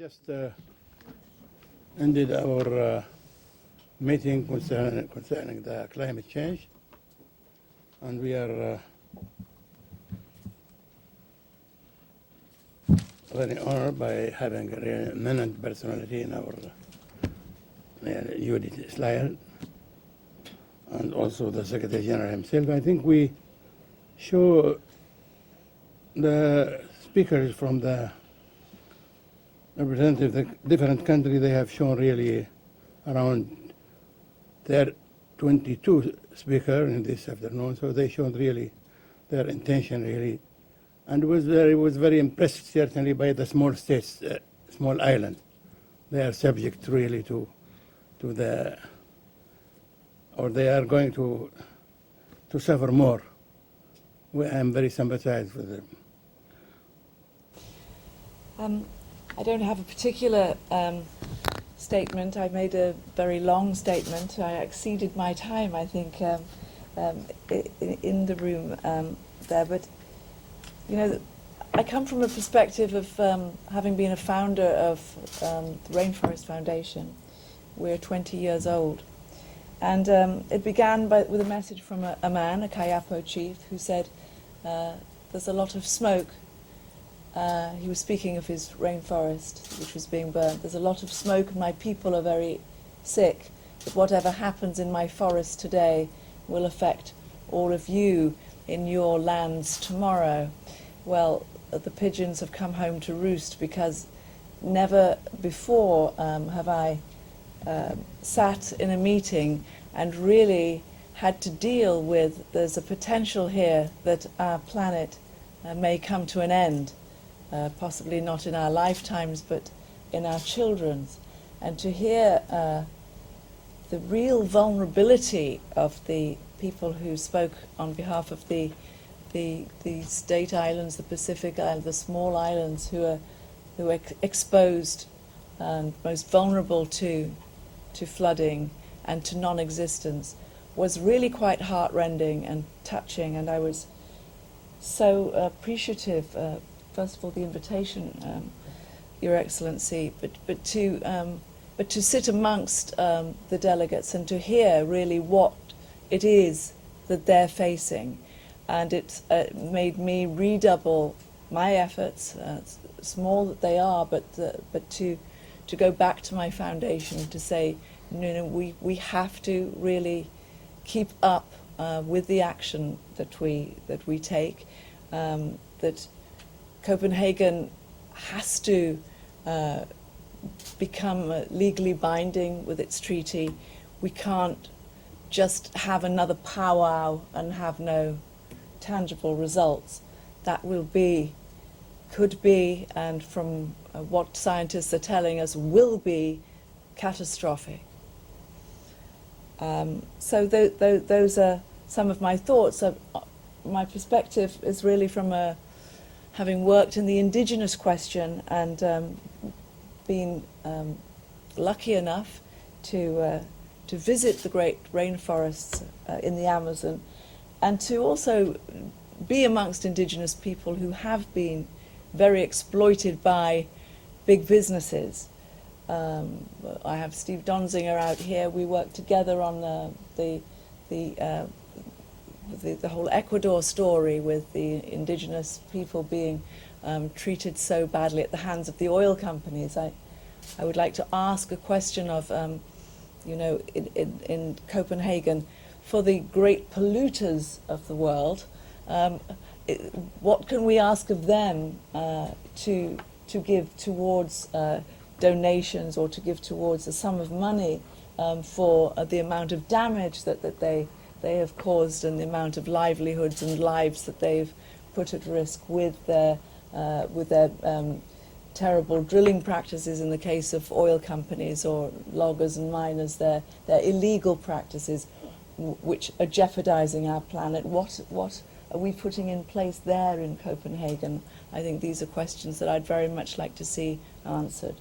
just ended our meeting concerning the climate change, and we are very honored by having a really eminent personality in our Trudie Styler, and also the Secretary General himself. I think we show the speakers from the representative of the different countries. They have shown really around 22 speakers in this afternoon, so they showed really their intention really, and was very impressed certainly by the small states, small island. They are subject really to the, or they are going to suffer more. I am very sympathized with them. I don't have a particular statement. I made a very long statement. I exceeded my time, I think, in the room there. But, you know, I come from a perspective of having been a founder of the Rainforest Foundation. We're 20 years old. And it began with a message from a man, a Kayapo chief, who said, there's a lot of smoke. He was speaking of his rainforest, which was being burnt. There's a lot of smoke and my people are very sick, but whatever happens in my forest today will affect all of you in your lands tomorrow. Well, the pigeons have come home to roost, because never before have I sat in a meeting and really had to deal with there's a potential here that our planet may come to an end. Possibly not in our lifetimes, but in our children's. And to hear the real vulnerability of the people who spoke on behalf of the state islands, the Pacific Islands, the small islands who are exposed and most vulnerable to flooding and to non-existence, was really quite heartrending and touching. And I was so appreciative. First of all, the invitation, Your Excellency, but to sit amongst the delegates and to hear really what it is that they're facing, and it made me redouble my efforts, small that they are, but to go back to my foundation to say, we have to really keep up with the action that we take, that Copenhagen has to become legally binding with its treaty. We can't just have another powwow and have no tangible results. That could be, and from what scientists are telling us, will be catastrophic. So those are some of my thoughts. My perspective is really from having worked in the indigenous question and been lucky enough to visit the great rainforests in the Amazon, and to also be amongst indigenous people who have been very exploited by big businesses. I have Steve Donziger out here. We work together on the whole Ecuador story, with the indigenous people being treated so badly at the hands of the oil companies. I would like to ask a question of, in Copenhagen, for the great polluters of the world, what can we ask of them to give towards donations, or to give towards a sum of money for the amount of damage that they have caused, and the amount of livelihoods and lives that they've put at risk with their terrible drilling practices in the case of oil companies or loggers and miners, their illegal practices which are jeopardizing our planet. What are we putting in place there in Copenhagen? I think these are questions that I'd very much like to see answered.